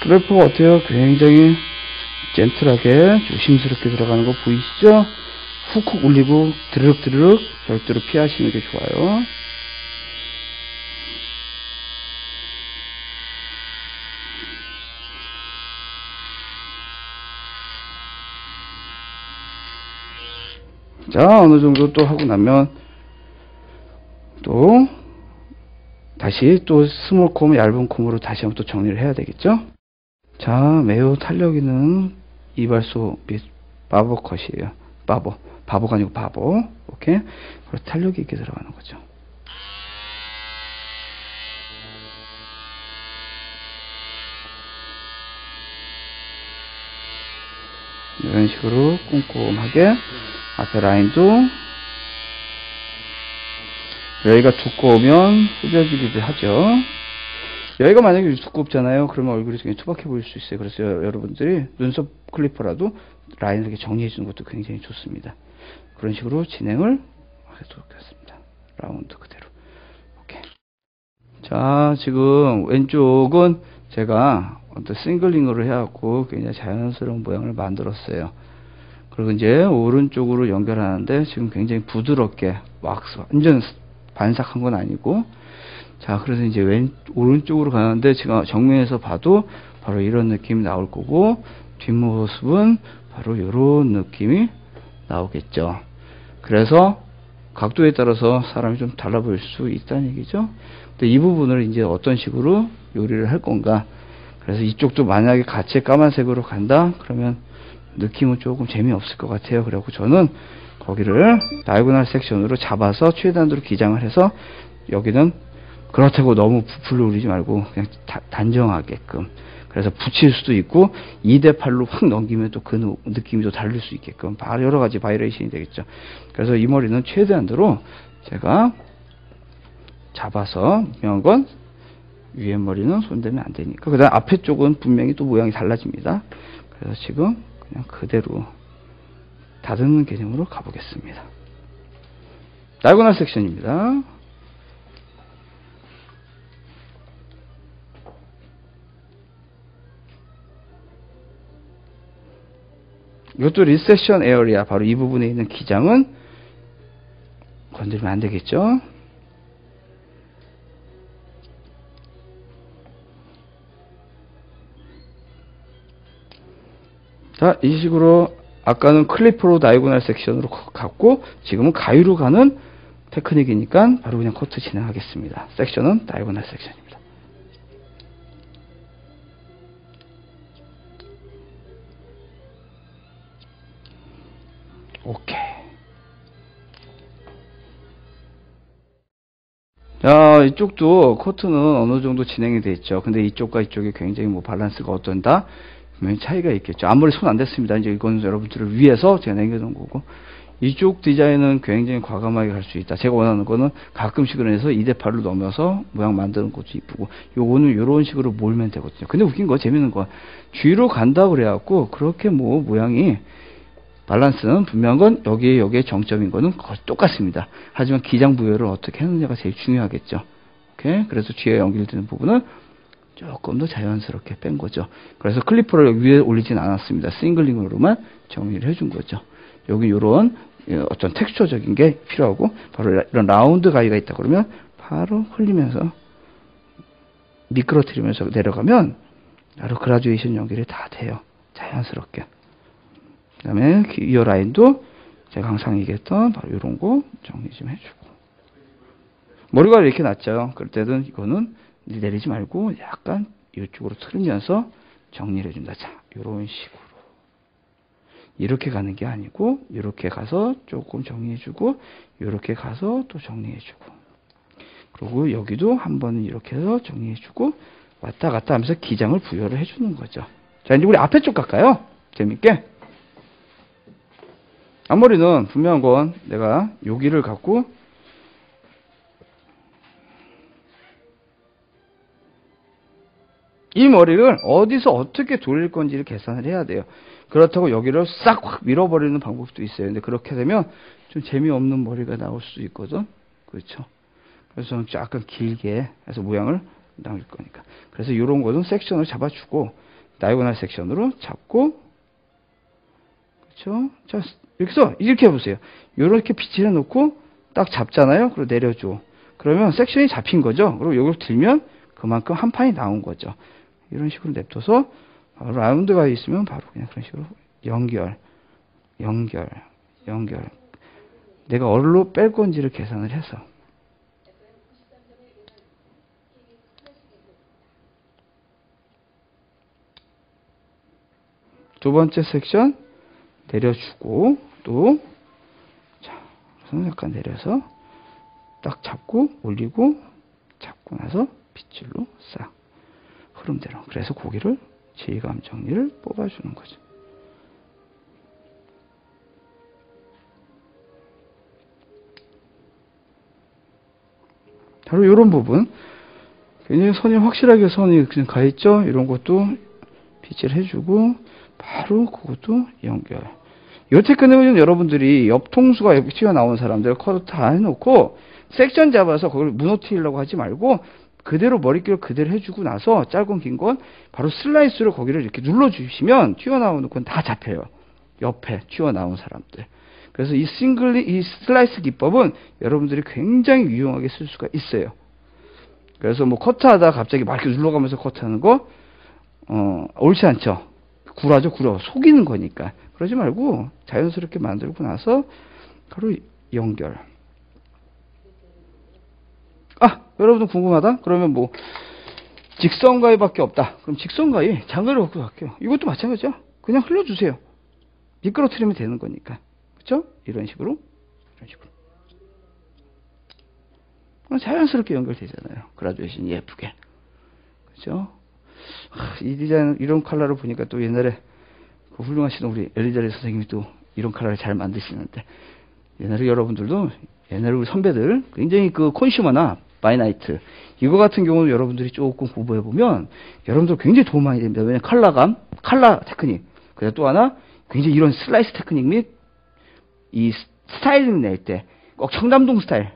클리퍼가 어때요? 굉장히 젠틀하게 조심스럽게 들어가는 거 보이시죠? 훅훅 올리고 드르륵 절대로 피하시는 게 좋아요. 자, 어느 정도 또 하고 나면 또 다시 또 스몰 콤, 얇은 콤으로 다시 한번 또 정리를 해야 되겠죠? 자, 매우 탄력 있는 이발소 및 바버 컷이에요. 바보가 아니고 바보. 오케이? 그래서 탄력이 있게 들어가는 거죠. 이런 식으로 꼼꼼하게 앞에 라인도, 여기가 두꺼우면 후벼지기도 하죠. 여기가 만약에 두껍잖아요. 그러면 얼굴이 굉장히 투박해 보일 수 있어요. 그래서 여러분들이 눈썹 클리퍼라도 라인을 이렇게 정리해 주는 것도 굉장히 좋습니다. 그런 식으로 진행을 해도록 하겠습니다. 라운드 그대로. 오케이. 자, 지금 왼쪽은 제가 어떤 싱글링으로 해갖고 굉장히 자연스러운 모양을 만들었어요. 그리고 이제 오른쪽으로 연결하는데 지금 굉장히 부드럽게 왁스 완전 반삭한 건 아니고, 자, 그래서 이제 오른쪽으로 가는데 지금 정면에서 봐도 바로 이런 느낌이 나올 거고, 뒷모습은 바로 이런 느낌이 나오겠죠. 그래서 각도에 따라서 사람이 좀 달라 보일 수 있다는 얘기죠. 근데 이 부분을 이제 어떤 식으로 요리를 할 건가. 그래서 이쪽도 만약에 같이 까만색으로 간다 그러면 느낌은 조금 재미없을 것 같아요. 그래갖고 저는 거기를 다이고널 섹션으로 잡아서 최단으로 기장을 해서, 여기는 그렇다고 너무 부풀려 올리지 말고 그냥 단정하게끔, 그래서 붙일 수도 있고 2대8로 확 넘기면 또 그 느낌이 또 다를 수 있게끔 여러 가지 바이레이션이 되겠죠. 그래서 이 머리는 최대한으로 제가 잡아서, 중요한 건 위에 머리는 손대면 안 되니까. 그 다음 앞에 쪽은 분명히 또 모양이 달라집니다. 그래서 지금 그냥 그대로 다듬는 개념으로 가보겠습니다. 다이고널 섹션입니다. 이것도 리섹션 에어리아, 바로 이 부분에 있는 기장은 건드리면 안 되겠죠. 자, 이 식으로 아까는 클리퍼로 다이고널 섹션으로 갔고, 지금은 가위로 가는 테크닉이니까 바로 그냥 커트 진행하겠습니다. 섹션은 다이고널 섹션입니다. 오케이. 자, 이쪽도 커트는 어느 정도 진행이 돼 있죠. 근데 이쪽과 이쪽이 굉장히 밸런스가 어떤다? 분명히 차이가 있겠죠. 앞머리 손 안 댔습니다. 이제 이건 여러분들을 위해서 제가 남겨놓은 거고, 이쪽 디자인은 굉장히 과감하게 갈 수 있다. 제가 원하는 거는 가끔씩은 해서 2대8로 넘어서 모양 만드는 것도 이쁘고, 요거는 이런 식으로 몰면 되거든요. 근데 웃긴 거, 재밌는 거, 뒤로 간다 그래갖고 그렇게 모양이 밸런스는 분명한 건 여기에 정점인 거는 거의 똑같습니다. 하지만 기장 부여를 어떻게 하느냐가 제일 중요하겠죠. 오케이? 그래서 뒤에 연결되는 부분은 조금 더 자연스럽게 뺀 거죠. 그래서 클리퍼를 여기 위에 올리진 않았습니다. 싱글링으로만 정리를 해준 거죠. 여기 이런 어떤 텍스처적인 게 필요하고, 바로 이런 라운드 가위가 있다 그러면 바로 흘리면서 미끄러뜨리면서 내려가면 바로 그라듀에이션 연결이 다 돼요. 자연스럽게. 그 다음에 이 라인도 제가 항상 얘기했던 바로 이런 거 정리 좀 해주고, 머리가 이렇게 났죠. 그럴 때는 이거는 내리지 말고 약간 이쪽으로 틀면서 정리를 해준다. 자, 이런 식으로 이렇게 가는 게 아니고 이렇게 가서 조금 정리해주고, 이렇게 가서 또 정리해주고, 그리고 여기도 한 번은 이렇게 해서 정리해주고, 왔다 갔다 하면서 기장을 부여를 해주는 거죠. 자, 이제 우리 앞에 쪽 갈까요? 재밌게. 앞머리는 분명한 건 내가 여기를 갖고 이 머리를 어디서 어떻게 돌릴 건지를 계산을 해야 돼요. 그렇다고 여기를 싹 확 밀어버리는 방법도 있어요. 근데 그렇게 되면 좀 재미없는 머리가 나올 수 있거든. 그렇죠. 그래서 저는 약간 길게 해서 모양을 남길 거니까. 그래서 이런 거는 섹션을 잡아주고, 다이고널 섹션으로 잡고, 그렇죠. 자, 여기서 이렇게 해보세요. 이렇게 비치해 놓고 딱 잡잖아요. 그리고 내려줘. 그러면 섹션이 잡힌 거죠. 그리고 이걸 들면 그만큼 한 판이 나온 거죠. 이런 식으로 냅둬서 라운드가 있으면 바로 그냥 그런 식으로 연결. 내가 어디로 뺄 건지를 계산을 해서. 두 번째 섹션 내려주고, 또 자, 약간 내려서 딱 잡고 올리고, 잡고 나서 빗줄로 싹 흐름대로. 그래서 고기를 질감 정리를 뽑아주는 거죠. 바로 이런 부분. 굉장히 선이 확실하게 선이 그냥 가 있죠. 이런 것도 빗질 해주고 바로 그것도 연결. 이 테크닉은 여러분들이 옆 통수가 튀어나온 사람들 커트 다 해놓고 섹션 잡아서 그걸 무너뜨리려고 하지 말고 그대로 머릿결 그대로 해주고 나서 짧은 긴 건 바로 슬라이스로 거기를 이렇게 눌러주시면 튀어나오는 건 다 잡혀요. 옆에 튀어나온 사람들. 그래서 이 슬라이스 기법은 여러분들이 굉장히 유용하게 쓸 수가 있어요. 그래서 뭐 커트하다 갑자기 막 이렇게 눌러가면서 커트하는 거, 옳지 않죠. 구라죠, 구라. 속이는 거니까. 그러지 말고 자연스럽게 만들고 나서 바로 연결. 여러분들 궁금하다? 그러면 뭐 직선가위밖에 없다. 그럼 직선가위 장가를 갖고 갈게요. 이것도 마찬가지야. 그냥 흘려주세요. 미끄러뜨리면 되는 거니까. 그렇죠? 이런 식으로. 이런 식으로. 자연스럽게 연결되잖아요. 그라듀에이션이 예쁘게. 그렇죠? 이 디자인, 이런 컬러를 보니까 또 옛날에 그 훌륭하신 우리 엘리자리 선생님이 또 이런 컬러를 잘 만드시는데, 옛날에 여러분들도, 옛날에 우리 선배들, 굉장히 그 콘슈머나 바이나이트, 이거 같은 경우는 여러분들이 조금 공부해보면, 여러분들 굉장히 도움 많이 됩니다. 왜냐면 컬러 테크닉. 그리고 또 하나, 굉장히 이런 슬라이스 테크닉 및, 이 스타일링 낼 때, 꼭 청담동 스타일,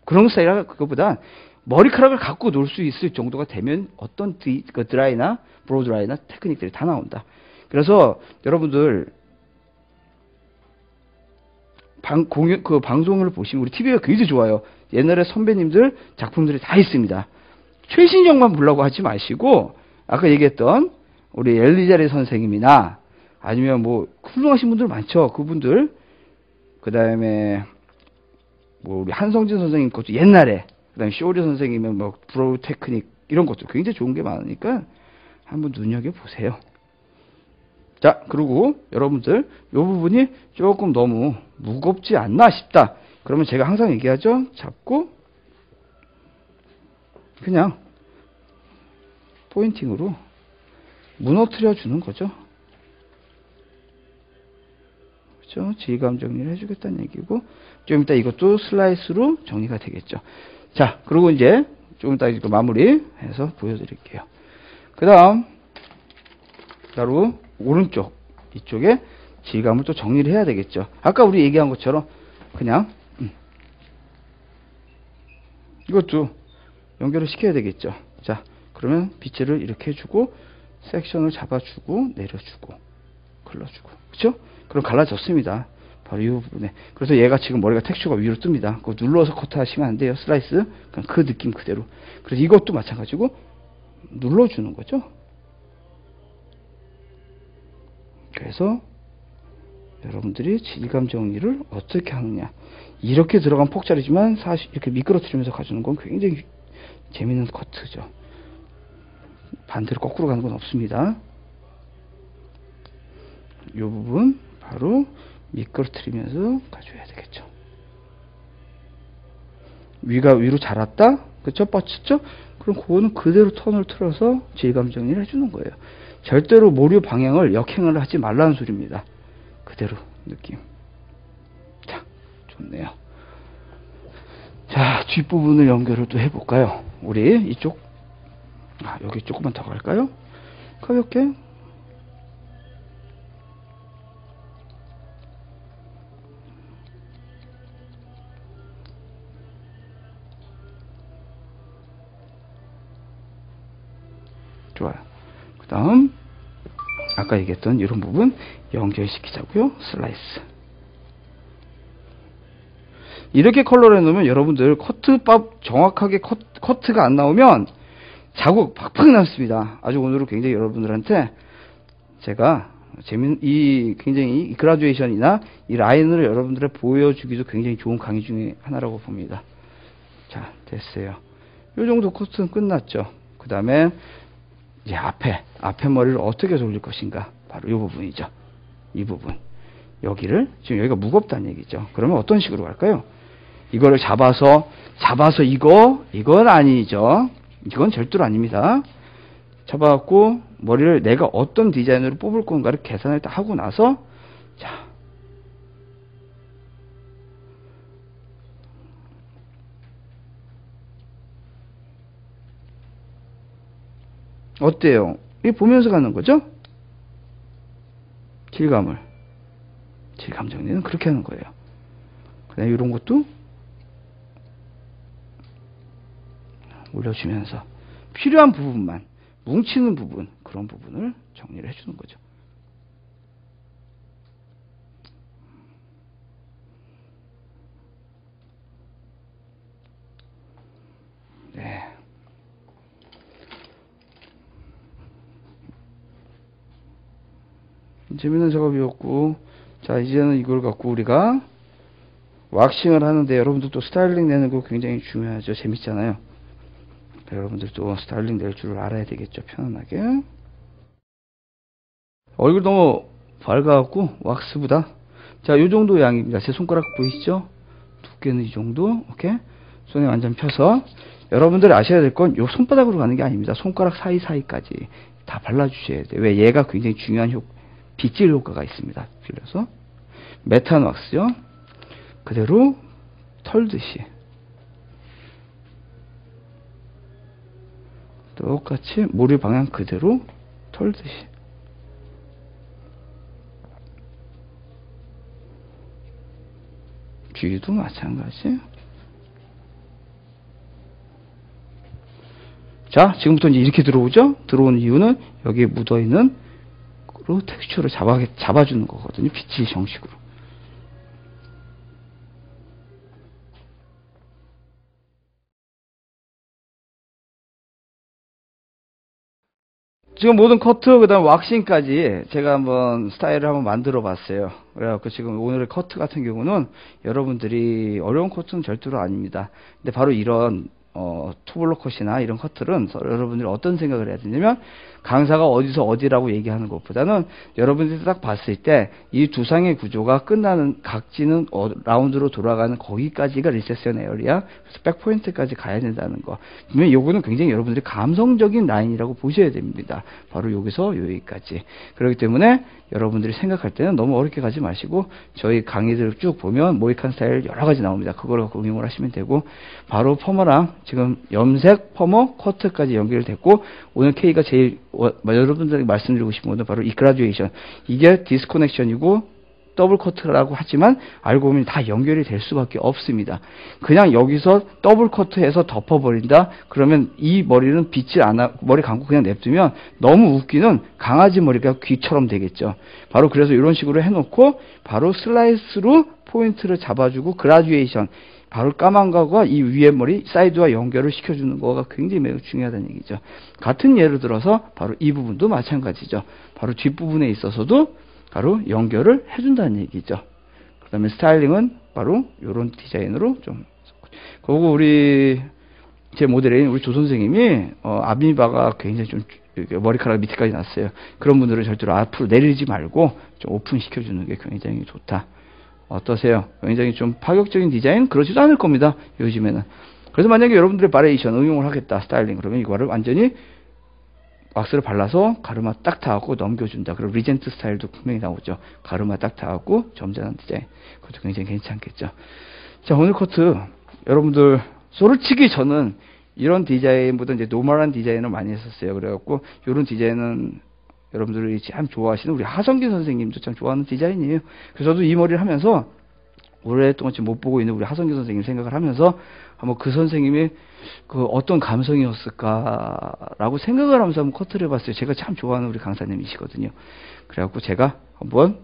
그런 스타일이라 그것보다, 머리카락을 갖고 놀 수 있을 정도가 되면 어떤 드라이나 브로드라이나 테크닉들이 다 나온다. 그래서 여러분들 방송을 보시면 우리 TV가 굉장히 좋아요. 옛날에 선배님들 작품들이 다 있습니다. 최신형만 보려고 하지 마시고 아까 얘기했던 우리 엘리자리 선생님이나 아니면 뭐 훌륭하신 분들 많죠. 그분들 그 다음에 뭐 우리 한성진 선생님 것도 옛날에 그 다음에 쇼리 선생님은 뭐 브로우 테크닉 이런 것도 굉장히 좋은 게 많으니까 한번 눈여겨보세요. 자, 그리고 여러분들 이 부분이 조금 너무 무겁지 않나 싶다. 그러면 제가 항상 얘기하죠. 잡고 그냥 포인팅으로 무너뜨려 주는 거죠. 그렇죠? 질감 정리를 해주겠다는 얘기고 좀 이따 이것도 슬라이스로 정리가 되겠죠. 자, 그리고 이제 좀 이따 이거 마무리해서 보여드릴게요. 그 다음 바로 오른쪽 이쪽에 질감을 또 정리를 해야 되겠죠. 아까 우리 얘기한 것처럼 그냥 이것도 연결을 시켜야 되겠죠. 자, 그러면 빗질을 이렇게 해주고 섹션을 잡아주고 내려주고 걸러주고 그렇죠? 그럼 갈라졌습니다. 바로 이 부분에. 그래서 얘가 지금 머리가 텍스처가 위로 뜹니다. 그거 눌러서 커트하시면 안 돼요. 슬라이스. 그냥 그 느낌 그대로. 그래서 이것도 마찬가지고 눌러주는 거죠. 그래서 여러분들이 질감 정리를 어떻게 하느냐. 이렇게 들어간 폭자리지만 사실 이렇게 미끄러뜨리면서 가주는 건 굉장히 재밌는 커트죠. 반대로 거꾸로 가는 건 없습니다. 이 부분 바로 미끄러뜨리면서 가줘야 되겠죠. 위가 위로 자랐다? 그쵸? 뻗쳤죠? 그럼 그거는 그대로 턴을 틀어서 질감 정리를 해주는 거예요. 절대로 모류 방향을 역행을 하지 말라는 소리입니다. 그대로 느낌. 자, 좋네요. 자, 뒷부분을 연결을 또 해볼까요? 우리 이쪽, 여기 조금만 더 갈까요? 가볍게. 좋아요. 그 다음 아까 얘기했던 이런 부분 연결시키자고요. 슬라이스. 이렇게 컬러를 해놓으면 여러분들 커트법 정확하게 커트가 안 나오면 자국 팍팍 났습니다. 아주 오늘은 굉장히 여러분들한테 제가 굉장히 이 그라듀에이션이나 이 라인을 여러분들에 보여주기도 굉장히 좋은 강의 중에 하나라고 봅니다. 자, 됐어요. 이 정도 커트는 끝났죠. 그 다음에 이제 앞에 머리를 어떻게 돌릴 것인가. 바로 이 부분이죠. 이 부분. 여기를, 지금 여기가 무겁다는 얘기죠. 그러면 어떤 식으로 갈까요? 이거를 잡아서 이건 아니죠. 이건 절대로 아닙니다. 잡아갖고 머리를 내가 어떤 디자인으로 뽑을 건가를 계산을 다 하고 나서, 자. 어때요? 이 보면서 가는 거죠? 질감을. 질감 정리는 그렇게 하는 거예요. 그다음에 이런 것도 올려주면서 필요한 부분만, 뭉치는 부분, 그런 부분을 정리를 해주는 거죠. 네. 재밌는 작업이었고, 자, 이제는 이걸 갖고 우리가 왁싱을 하는데, 여러분들 또 스타일링 내는 거 굉장히 중요하죠. 재밌잖아요. 여러분들 또 스타일링 낼 줄 알아야 되겠죠. 편안하게. 얼굴 너무 밝아갖고 왁스보다, 자, 요 정도 양입니다. 제 손가락 보이시죠? 두께는 이 정도. 오케이. 손에 완전 펴서, 여러분들이 아셔야 될 건 요 손바닥으로 가는 게 아닙니다. 손가락 사이사이까지 다 발라주셔야 돼요. 왜? 얘가 굉장히 중요한 빗질 효과가 있습니다. 빌려서 메탄 왁스요. 그대로 털듯이 똑같이 머리 방향 그대로 털듯이. 귀도 마찬가지. 자, 지금부터 이제 이렇게 들어오죠? 들어오는 이유는 여기에 묻어있는 텍스처를 잡아주는 거거든요. 빗질 형식으로. 지금 모든 커트, 그 다음 왁싱까지 제가 한번 스타일을 한번 만들어 봤어요. 그래갖고 지금 오늘의 커트 같은 경우는 여러분들이 어려운 커트는 절대로 아닙니다. 근데 바로 이런 투블럭 컷이나 이런 커트는 여러분들이 어떤 생각을 해야 되냐면, 강사가 어디서 어디라고 얘기하는 것보다는 여러분들이 딱 봤을 때 이 두상의 구조가 끝나는 각지는 라운드로 돌아가는 거기까지가 리세션 에어리야. 그래서 백포인트까지 가야 된다는 거. 분명히 요거는 굉장히 여러분들이 감성적인 라인이라고 보셔야 됩니다. 바로 여기서 여기까지. 그렇기 때문에 여러분들이 생각할 때는 너무 어렵게 가지 마시고, 저희 강의들 쭉 보면 모이칸 스타일 여러 가지 나옵니다. 그걸 갖고 응용을 하시면 되고, 바로 퍼머랑 지금 염색 퍼머 커트까지 연결됐고, 오늘 K가 제일 여러분들에게 말씀드리고 싶은 것은 바로 이 그라듀에이션. 이게 디스커넥션이고 더블 커트라고 하지만 알고 보면 다 연결이 될 수밖에 없습니다. 그냥 여기서 더블 커트해서 덮어버린다? 그러면 이 머리는 빗질 안 하고 머리 감고 그냥 냅두면 너무 웃기는 강아지 머리가 귀처럼 되겠죠. 바로 그래서 이런 식으로 해놓고 바로 슬라이스로 포인트를 잡아주고 그라듀에이션, 바로 까만 거와 이 위에 머리 사이드와 연결을 시켜주는 거가 굉장히 매우 중요하다는 얘기죠. 같은 예를 들어서 바로 이 부분도 마찬가지죠. 바로 뒷부분에 있어서도 바로 연결을 해준다는 얘기죠. 그 다음에 스타일링은 바로 이런 디자인으로 좀. 그리고 우리 제 모델인 우리 조 선생님이 아미바가 굉장히 좀 머리카락 밑에까지 났어요. 그런 분들은 절대로 앞으로 내리지 말고 좀 오픈 시켜주는 게 굉장히 좋다. 어떠세요? 굉장히 좀 파격적인 디자인? 그러지도 않을 겁니다. 요즘에는. 그래서 만약에 여러분들의 바리에이션 응용을 하겠다. 스타일링. 그러면 이거를 완전히 왁스를 발라서 가르마 딱 닿고 넘겨준다. 그리고 리젠트 스타일도 분명히 나오죠. 가르마 딱 닿고 점잖은 디자인. 그것도 굉장히 괜찮겠죠. 자, 오늘 커트. 여러분들, 솔직히 저는 이런 디자인보다 이제 노멀한 디자인을 많이 했었어요. 그래갖고, 이런 디자인은 여러분들이 참 좋아하시는 우리 하성균 선생님도 참 좋아하는 디자인이에요. 그래서 저도 이 머리를 하면서 오랫동안 지금 못 보고 있는 우리 하성균 선생님 생각을 하면서 한번 그 선생님이 그 어떤 감성이었을까라고 생각을 하면서 한번 커트를 해봤어요. 제가 참 좋아하는 우리 강사님이시거든요. 그래갖고 제가 한번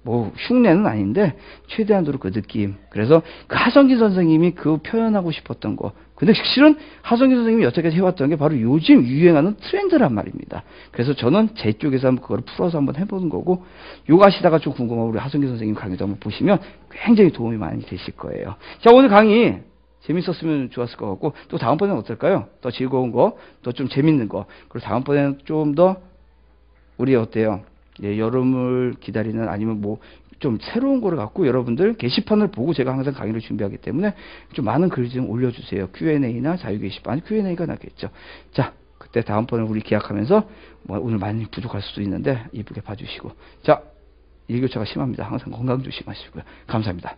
뭐 흉내는 아닌데 최대한으로 그 느낌. 그래서 그 하성균 선생님이 그 표현하고 싶었던 거. 근데 실은 하성균 선생님이 여태까지 해왔던 게 바로 요즘 유행하는 트렌드란 말입니다. 그래서 저는 제 쪽에서 한번 그걸 풀어서 한번 해보는 거고, 요거 하시다가 좀 궁금하면 우리 하성균 선생님 강의도 한번 보시면 굉장히 도움이 많이 되실 거예요. 자, 오늘 강의 재밌었으면 좋았을 것 같고, 또 다음번에는 어떨까요? 더 즐거운 거, 더 좀 재밌는 거. 그리고 다음번에는 좀 더 우리 어때요? 예, 여름을 기다리는 아니면 뭐 좀 새로운 거를 갖고 여러분들 게시판을 보고 제가 항상 강의를 준비하기 때문에 좀 많은 글 좀 올려주세요. Q&A나 자유 게시판, Q&A가 낫겠죠. 자, 그때 다음번에 우리 기약하면서 뭐 오늘 많이 부족할 수도 있는데 이쁘게 봐주시고, 자, 일교차가 심합니다. 항상 건강 조심하시고요. 감사합니다.